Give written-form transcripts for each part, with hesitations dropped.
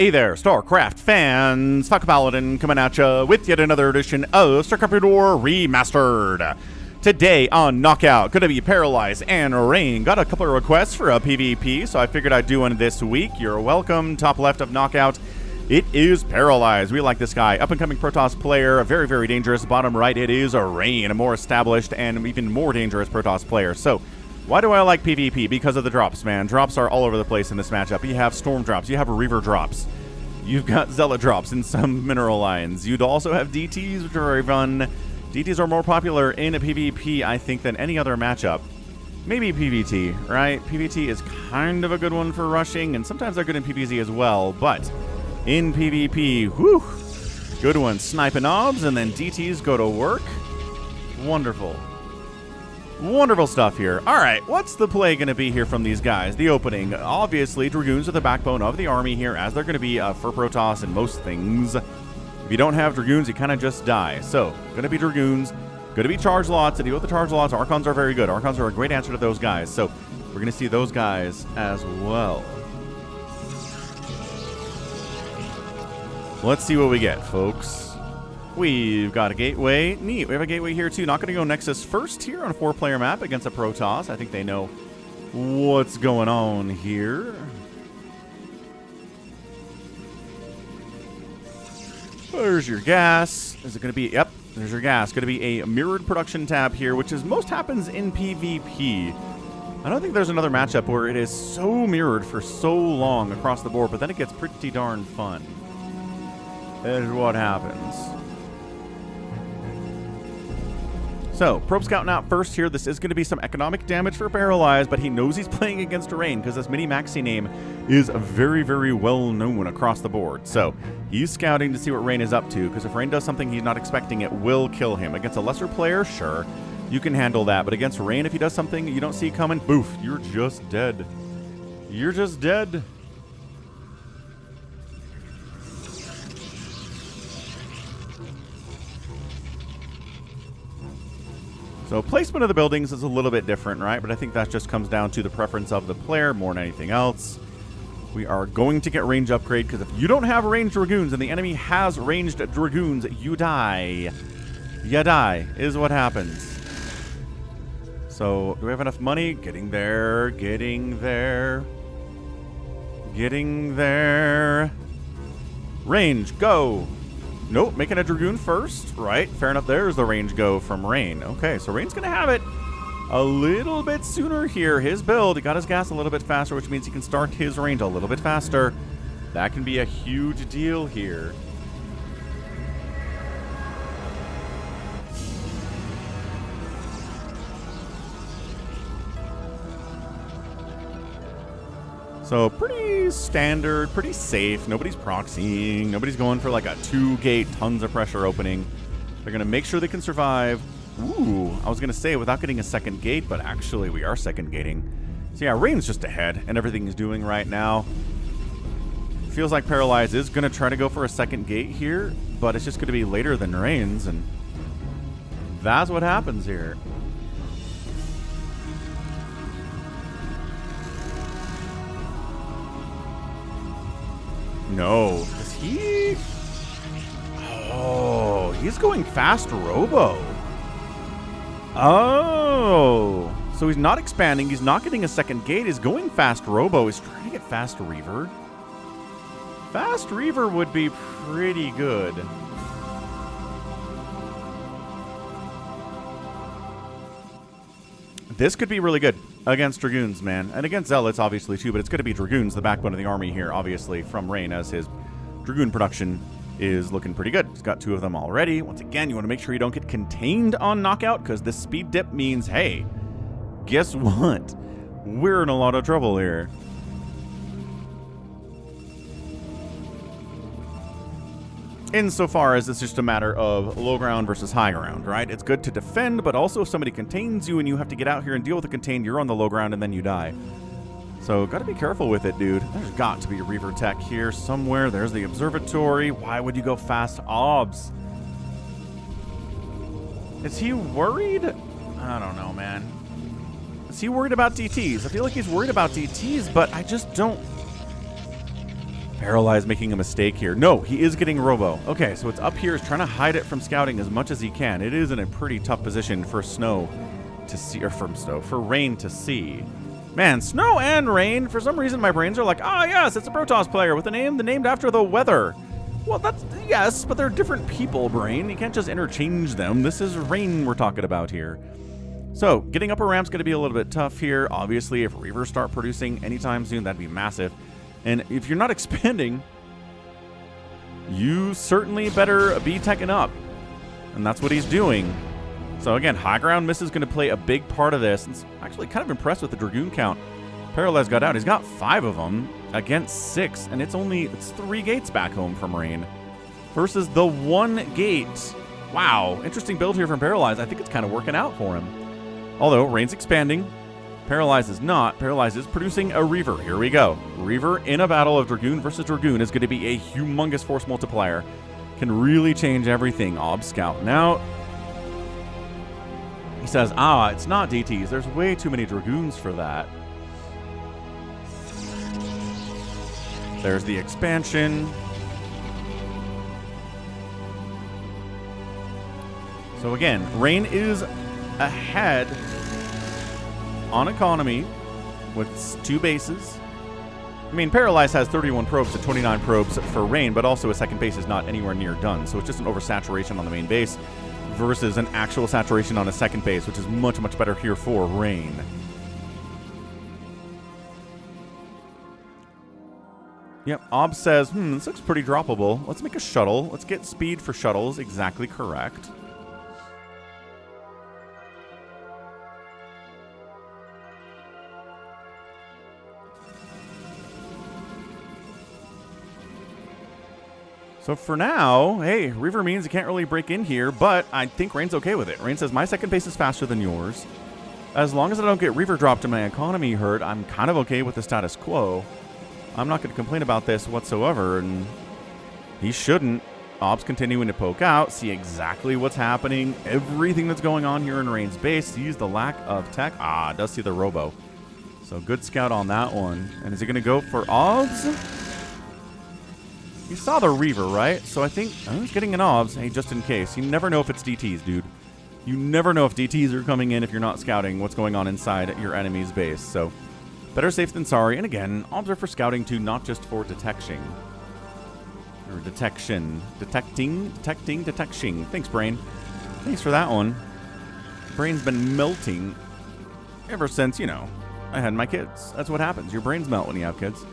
Hey there, StarCraft fans! Falcon Paladin coming at ya with yet another edition of StarCraft War Remastered. Today on Knockout, gonna be Paralyze and Rain. Got a couple of requests for a PvP, so I figured I'd do one this week. You're welcome. Top left of Knockout, it is Paralyze. We like this guy. Up-and-coming Protoss player, very, very dangerous. Bottom right, it is a Rain, a more established and even more dangerous Protoss player. So, why do I like PvP? Because of the drops, man. Drops are all over the place in this matchup. You have Storm drops, you have Reaver drops, you've got Zealot drops in some mineral lines. You'd also have DTs, which are very fun. DTs are more popular in a PvP, I think, than any other matchup. Maybe PvT, right? PvT is kind of a good one for rushing, and sometimes they're good in PvZ as well, but in PvP, whew, good one. Sniping obs, and then DTs go to work. Wonderful. Wonderful stuff here. All right, what's the play going to be here from these guys? The opening, obviously, Dragoons are the backbone of the army here, as they're going to be for Protoss and most things. If you don't have Dragoons, you kind of just die. So, going to be Dragoons, going to be Charge Lots. To deal with the Charge Lots, Archons are very good. Archons are a great answer to those guys. So, we're going to see those guys as well. Let's see what we get, folks. We've got a gateway. Neat. We have a gateway here, too. Not going to go Nexus first here on a 4-player map against a Protoss. I think they know what's going on here. There's your gas. Is it going to be... Yep, there's your gas. Going to be a mirrored production tab here, which is most happens in PvP. I don't think there's another matchup where it is so mirrored for so long across the board, but then it gets pretty darn fun. That is what happens. So, Probe scouting out first here. This is going to be some economic damage for Paralyze, but he knows he's playing against Rain because this mini-maxi name is very, very well known across the board. So, he's scouting to see what Rain is up to, because if Rain does something he's not expecting, it will kill him. Against a lesser player, sure, you can handle that. But against Rain, if he does something you don't see coming, boof, you're just dead. You're just dead. So placement of the buildings is a little bit different, right? But I think that just comes down to the preference of the player more than anything else. We are going to get range upgrade, because if you don't have ranged Dragoons and the enemy has ranged Dragoons, you die. You die is what happens. So do we have enough money? Getting there, getting there, getting there. Range, go. Nope, making a Dragoon first. Right, fair enough. There's the range go from Rain. Okay, so Rain's going to have it a little bit sooner here. His build, he got his gas a little bit faster, which means he can start his range a little bit faster. That can be a huge deal here. So pretty standard, pretty safe. Nobody's proxying. Nobody's going for like a 2-gate, tons of pressure opening. They're going to make sure they can survive. Ooh, I was going to say without getting a second gate, but actually we are second gating. So yeah, Rain's just ahead and everything he's doing right now. Feels like Paralyze is going to try to go for a second gate here, but it's just going to be later than Rain's, and that's what happens here. No. Is he? Oh, he's going fast Robo. Oh. So he's not expanding. He's not getting a second gate. He's going fast Robo. He's trying to get fast Reaver. Fast Reaver would be pretty good. This could be really good against Dragoons, man. And against Zealots, obviously, too. But it's going to be Dragoons, the backbone of the army here, obviously, from Rain, as his Dragoon production is looking pretty good. He's got 2 of them already. Once again, you want to make sure you don't get contained on Knockout, because this speed dip means, hey, guess what? We're in a lot of trouble here. Insofar as it's just a matter of low ground versus high ground, right? It's good to defend, but also if somebody contains you and you have to get out here and deal with the contain, you're on the low ground and then you die. So got to be careful with it, dude. There's got to be a Reaver tech here somewhere. There's the observatory. Why would you go fast obs? Is he worried? I don't know, man. Is he worried about DTs? I feel like he's worried about DTs, but I just don't Paralyze making a mistake here. No, he is getting Robo. Okay, so it's up here. He's trying to hide it from scouting as much as he can. It is in a pretty tough position for Snow to see, or from Snow, for Rain to see. Man, Snow and Rain, for some reason my brains are like, ah, yes, it's a Protoss player with a name named after the weather. Well, that's, yes, but they're different people, Brain. You can't just interchange them. This is Rain we're talking about here. So, getting up a ramp's going to be a little bit tough here. Obviously, if Reavers start producing anytime soon, that'd be massive. And if you're not expanding, you certainly better be teching up. And that's what he's doing. So again, high ground miss is going to play a big part of this. It's actually kind of impressed with the Dragoon count. Paralyze got out. He's got 5 of them against 6. And it's 3 gates back home from Rain. Versus the 1 gate. Wow. Interesting build here from Paralyze. I think it's kind of working out for him. Although, Rain's expanding. Paralyze is not. Paralyze is producing a Reaver. Here we go. Reaver in a battle of Dragoon versus Dragoon is going to be a humongous force multiplier. Can really change everything. Ob Scout. Now, he says, it's not DTs. There's way too many Dragoons for that. There's the expansion. So again, Rain is ahead on economy with 2 bases. I mean, Paralyze has 31 probes to 29 probes for Rain, but also a second base is not anywhere near done. So it's just an oversaturation on the main base versus an actual saturation on a second base, which is much, much better here for Rain. Yep, Ob says, this looks pretty droppable. Let's make a shuttle. Let's get speed for shuttles. Exactly correct. So for now, hey, Reaver means you can't really break in here, but I think Rain's okay with it. Rain says, my second base is faster than yours. As long as I don't get Reaver dropped and my economy hurt, I'm kind of okay with the status quo. I'm not going to complain about this whatsoever, and he shouldn't. Ob's continuing to poke out, see exactly what's happening, everything that's going on here in Rain's base, sees the lack of tech. Does see the Robo. So good scout on that one. And is he going to go for Obs? You saw the Reaver, right? So I think he's getting an Obs, hey, just in case. You never know if it's DTs, dude. You never know if DTs are coming in if you're not scouting what's going on inside your enemy's base. So better safe than sorry. And again, Obs are for scouting too, not just for detection. Or detection. Detecting. Thanks, Brain. Thanks for that one. Brain's been melting ever since, I had my kids. That's what happens. Your brains melt when you have kids.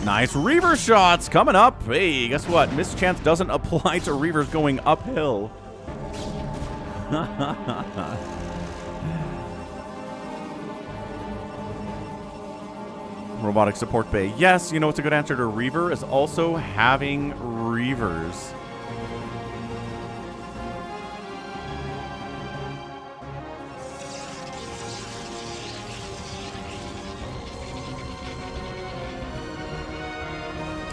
Nice Reaver shots coming up. Hey, guess what? Mischance doesn't apply to Reavers going uphill. Robotic support bay. Yes, you know what's a good answer to Reaver is also having Reavers.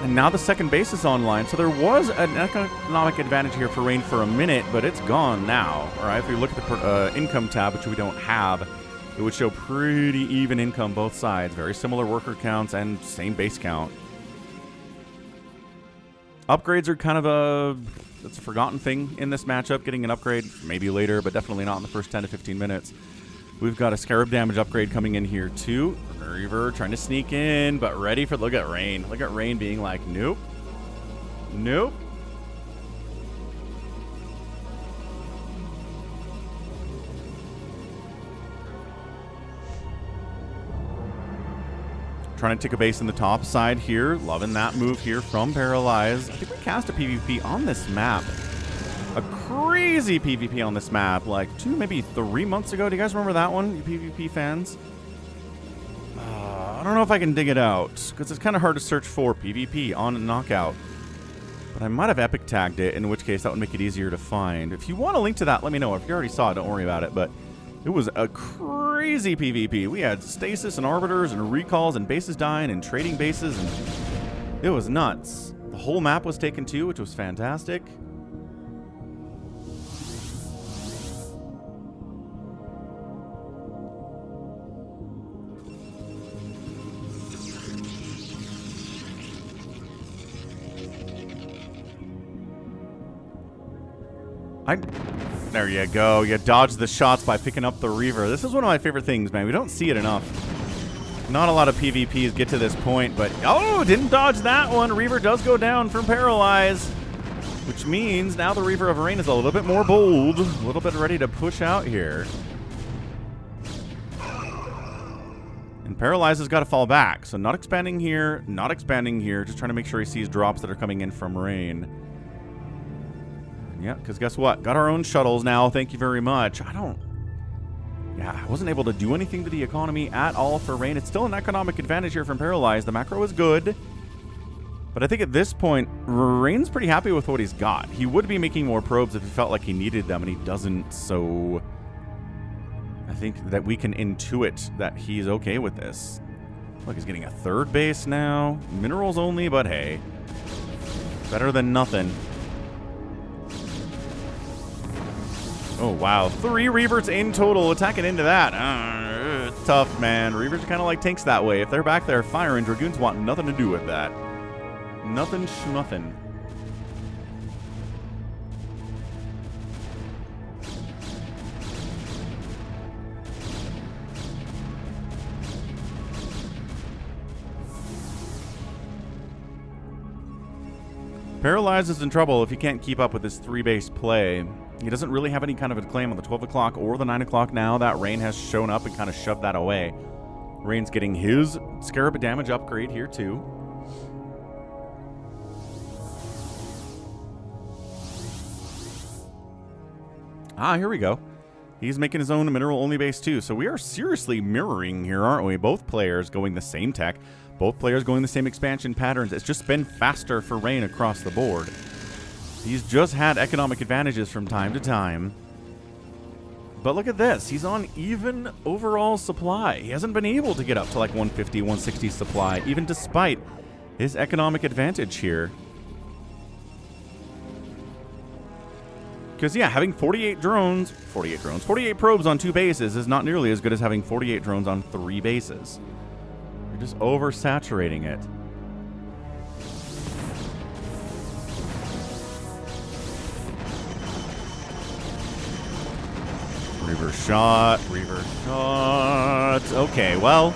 And now the second base is online, so there was an economic advantage here for Rain for a minute, but it's gone now. All right, if we look at the income tab, which we don't have, it would show pretty even income both sides. Very similar worker counts and same base count. Upgrades are kind of it's a forgotten thing in this matchup. Getting an upgrade maybe later, but definitely not in the first 10 to 15 minutes. We've got a Scarab damage upgrade coming in here too. Reaver trying to sneak in, but ready for, look at Rain. Look at Rain being like, nope. Nope. Trying to take a base in the top side here. Loving that move here from Paralyze. I think we cast a PvP on this map. A crazy PvP on this map, like 2, maybe 3 months ago. Do you guys remember that one, you PvP fans? I don't know if I can dig it out, because it's kind of hard to search for PvP on Knockout. But I might have epic tagged it, in which case that would make it easier to find. If you want a link to that, let me know. If you already saw it, don't worry about it. But it was a crazy PvP. We had stasis and arbiters and recalls and bases dying and trading bases, and it was nuts. The whole map was taken too, which was fantastic. There you go. You dodged the shots by picking up the Reaver. This is one of my favorite things, man. We don't see it enough. Not a lot of PvPs get to this point, but... Oh, didn't dodge that one. Reaver does go down from Paralyze, which means now the Reaver of Rain is a little bit more bold, a little bit ready to push out here. And Paralyze has got to fall back, so not expanding here, just trying to make sure he sees drops that are coming in from Rain. Yeah, because guess what? Got our own shuttles now, thank you very much. Yeah, I wasn't able to do anything to the economy at all for Rain. It's still an economic advantage here from Paralyze. The macro is good. But I think at this point, Rain's pretty happy with what he's got. He would be making more probes if he felt like he needed them, and he doesn't, so... I think that we can intuit that he's okay with this. Look, he's getting a third base now. Minerals only, but hey. Better than nothing. Oh, wow. 3 Reavers in total, attacking into that. Tough, man. Reavers are kind of like tanks that way. If they're back there firing, Dragoons want nothing to do with that. Nothing schmuffin'. Paralyze is in trouble if he can't keep up with his 3-base play. He doesn't really have any kind of a claim on the 12 o'clock or the 9 o'clock now. That Rain has shown up and kind of shoved that away. Rain's getting his Scarab damage upgrade here too. Ah, here we go. He's making his own mineral-only base too. So we are seriously mirroring here, aren't we? Both players going the same tech. Both players going the same expansion patterns. It's just been faster for Rain across the board. He's just had economic advantages from time to time. But look at this. He's on even overall supply. He hasn't been able to get up to like 150, 160 supply, even despite his economic advantage here. Because, yeah, having 48 probes on 2 bases is not nearly as good as having 48 drones on 3 bases. You're just oversaturating it. Reaver shot. Okay, well,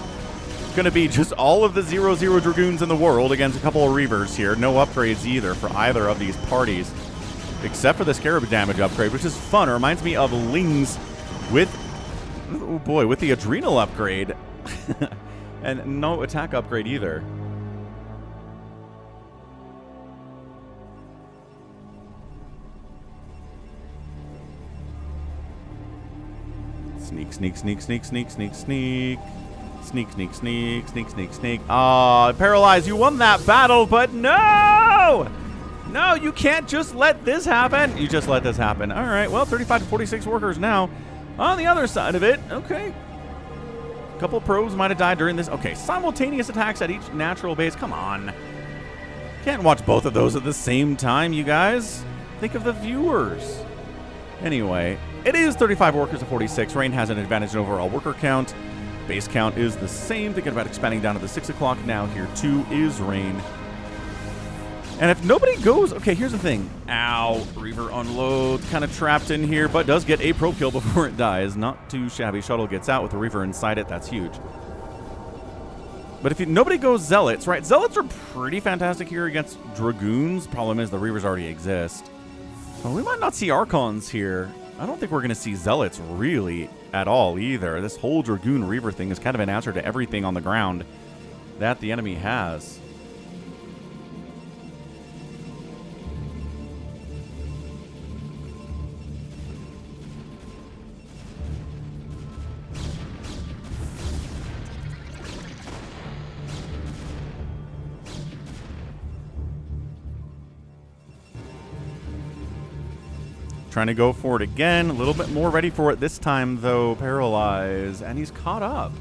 it's going to be just all of the 0-0 Dragoons in the world against a couple of Reavers here. No upgrades either for either of these parties, except for the Scarab damage upgrade, which is fun. It reminds me of Lings with, oh boy, with the Adrenal upgrade. And no attack upgrade either. Sneak, sneak, sneak, sneak, sneak, sneak, sneak. Sneak, sneak, sneak, sneak, sneak, sneak. Aw, Paralyze, you won that battle, but no! No, you can't just let this happen. You just let this happen. All right, well, 35 to 46 workers now. On the other side of it, okay. A couple probes might have died during this. Okay, simultaneous attacks at each natural base. Come on. Can't watch both of those at the same time, you guys. Think of the viewers. Anyway, it is 35 workers to 46. Rain has an advantage in overall worker count. Base count is the same. Thinking about expanding down to the 6 o'clock now. Here, too, is Rain. And if nobody goes... Okay, here's the thing. Ow. Reaver unloads. Kind of trapped in here, but does get a probe kill before it dies. Not too shabby. Shuttle gets out with the Reaver inside it. That's huge. But if nobody goes Zealots, right? Zealots are pretty fantastic here against Dragoons. Problem is the Reavers already exist. So we might not see Archons here. I don't think we're going to see Zealots really at all either. This whole Dragoon Reaver thing is kind of an answer to everything on the ground that the enemy has. Trying to go for it again. A little bit more ready for it this time, though. Paralyze. And he's caught up.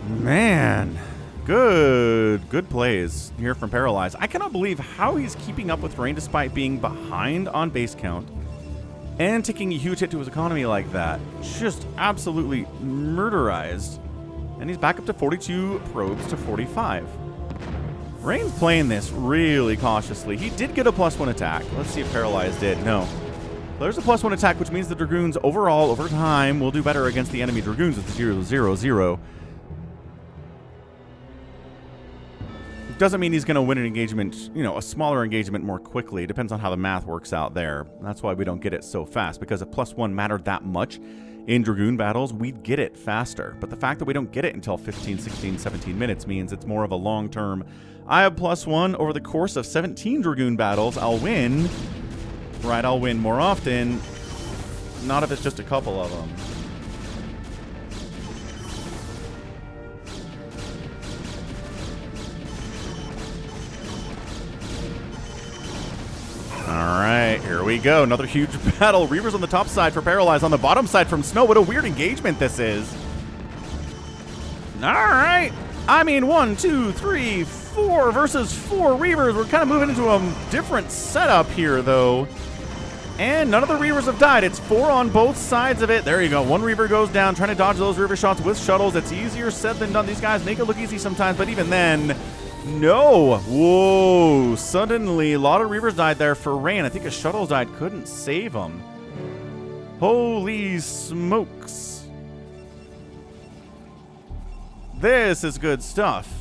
Man. Good plays here from Paralyze. I cannot believe how he's keeping up with Rain despite being behind on base count and taking a huge hit to his economy like that. Just absolutely murderized. And he's back up to 42 probes to 45. Rain's playing this really cautiously. He did get a +1 attack. Let's see if Paralyze did. No. There's a +1 attack, which means the Dragoons overall, over time, will do better against the enemy Dragoons with the 0-0-0. Doesn't mean he's going to win an engagement, you know, a smaller engagement more quickly. It depends on how the math works out there. That's why we don't get it so fast, because if +1 mattered that much in Dragoon battles, we'd get it faster. But the fact that we don't get it until 15, 16, 17 minutes means it's more of a long-term, I have +1 over the course of 17 Dragoon battles, I'll win. Right, I'll win more often. Not if it's just a couple of them. Alright, here we go. Another huge battle. Reavers on the top side for Paralyze. On the bottom side from Snow. What a weird engagement this is. Alright. I mean, 1, 2, 3, 4 versus 4 Reavers. We're kind of moving into a different setup here, though. And none of the Reavers have died. It's 4 on both sides of it. There you go. One Reaver goes down, trying to dodge those Reaver shots with shuttles. It's easier said than done. These guys make it look easy sometimes, but even then... No! Whoa! Suddenly, a lot of Reavers died there for Rain. I think a shuttle died. Couldn't save them. Holy smokes. This is good stuff.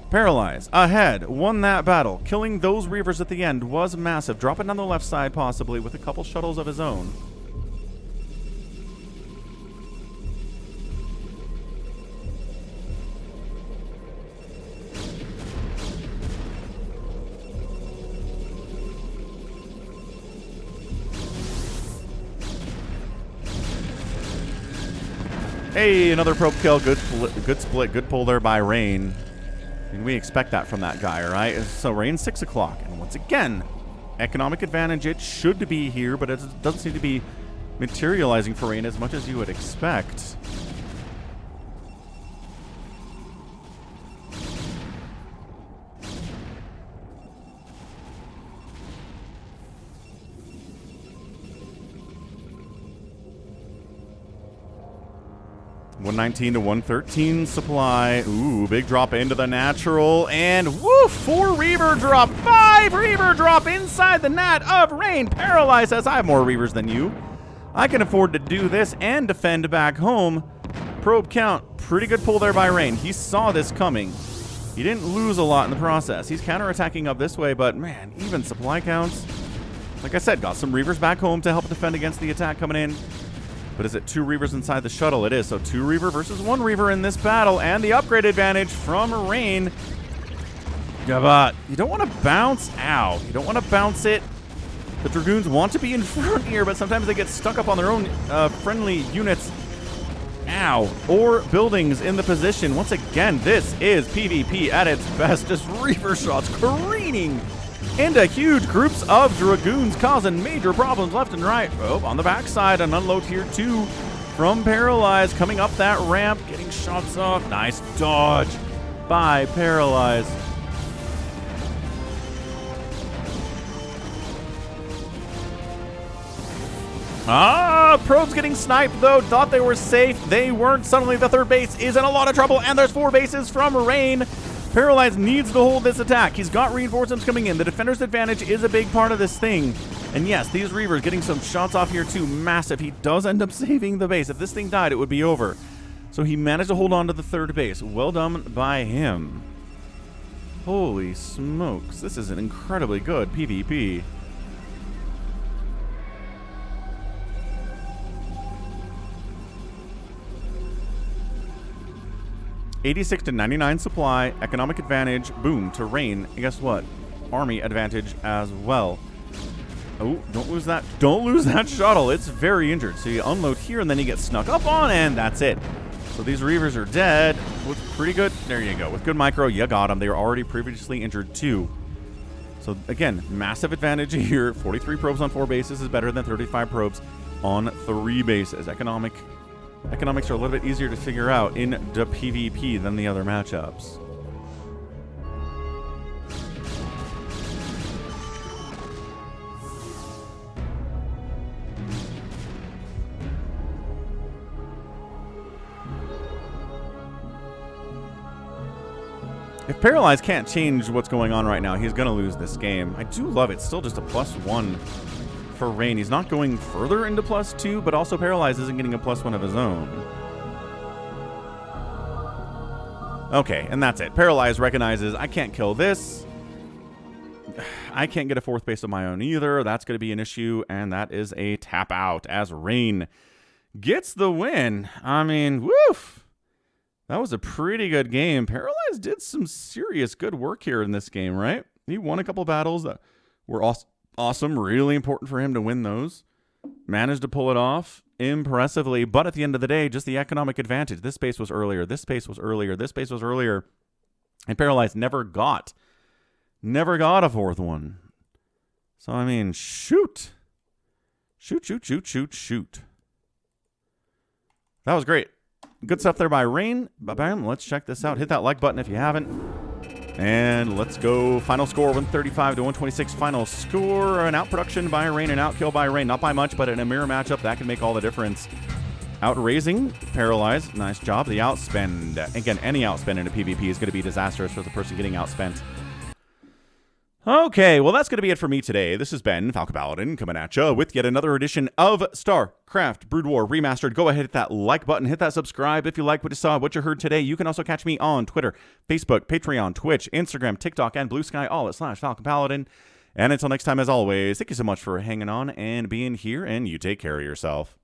Paralyze. Ahead. Won that battle. Killing those Reavers at the end was massive. Dropping down the left side, possibly, with a couple shuttles of his own. Hey, another probe kill. Good split. Good pull there by Rain. I mean, we expect that from that guy, right? So Rain's 6 o'clock. And once again, economic advantage. It should be here, but it doesn't seem to be materializing for Rain as much as you would expect. $119 to $113 supply. Ooh, big drop into the natural. And woo, 4 Reaver drop. 5 Reaver drop inside the nat of Rain. Paralyze says, I have more Reavers than you. I can afford to do this and defend back home. Probe count. Pretty good pull there by Rain. He saw this coming. He didn't lose a lot in the process. He's counterattacking up this way, but man, even supply counts. Like I said, got some Reavers back home to help defend against the attack coming in. But is it 2 Reavers inside the shuttle? It is. So 2 Reaver versus 1 Reaver in this battle. And the upgrade advantage from Rain. But you don't want to bounce out. You don't want to bounce it. The Dragoons want to be in front here, but sometimes they get stuck up on their own friendly units. Ow. Or buildings in the position. Once again, this is PvP at its best. Just Reaver shots careening into huge groups of Dragoons, causing major problems left and right. Oh, on the backside, an unload here too from Paralyze, coming up that ramp, getting shots off. Nice dodge by Paralyze. Probes getting sniped though. Thought they were safe. They weren't. Suddenly the third base is in a lot of trouble, and there's 4 bases from Rain. Paralyze needs to hold this attack. He's got reinforcements coming in. The defender's advantage is a big part of this thing. And yes, these Reavers getting some shots off here too. Massive. He does end up saving the base. If this thing died, it would be over. So he managed to hold on to the third base. Well done by him. Holy smokes. This is an incredibly good PvP. $86 to $99 supply, economic advantage, boom, to Rain. And guess what? Army advantage as well. Oh, don't lose that. Don't lose that shuttle. It's very injured. So you unload here, and then you get snuck up on, and that's it. So these Reavers are dead with pretty good... There you go. With good micro, you got them. They were already previously injured, too. So, again, massive advantage here. 43 probes on 4 bases is better than 35 probes on 3 bases. Economics are a little bit easier to figure out in the PvP than the other matchups. If Paralyze can't change what's going on right now, he's going to lose this game. I do love it. Still just a +1 for Rain. He's not going further into +2, but also Paralyze isn't getting a +1 of his own. Okay, and that's it. Paralyze recognizes I can't kill this. I can't get a 4th base of my own either. That's going to be an issue, and that is a tap out as Rain gets the win. I mean, woof. That was a pretty good game. Paralyze did some serious good work here in this game, right? He won a couple battles that were awesome. Really important for him to win those. Managed to pull it off impressively, but at the end of the day, just the economic advantage. This base was earlier. This base was earlier. This base was earlier. And Paralyze never got a 4th one. So, I mean, shoot. Shoot. That was great. Good stuff there by Rain. Bam, let's check this out. Hit that like button if you haven't. And let's go. Final score, 135 to 126. Final score, an out production by Rain, an out kill by Rain. Not by much, but in a mirror matchup, that can make all the difference. Outraising, Paralyze. Nice job. The outspend. Again, any outspend in a PvP is going to be disastrous for the person getting outspent. Okay, well, that's going to be it for me today. This has been Falcon Paladin coming at you with yet another edition of StarCraft Brood War Remastered. Go ahead, hit that like button, hit that subscribe if you like what you saw, what you heard today. You can also catch me on Twitter, Facebook, Patreon, Twitch, Instagram, TikTok, and Blue Sky, all at /Falcon Paladin. And until next time, as always, thank you so much for hanging on and being here, and you take care of yourself.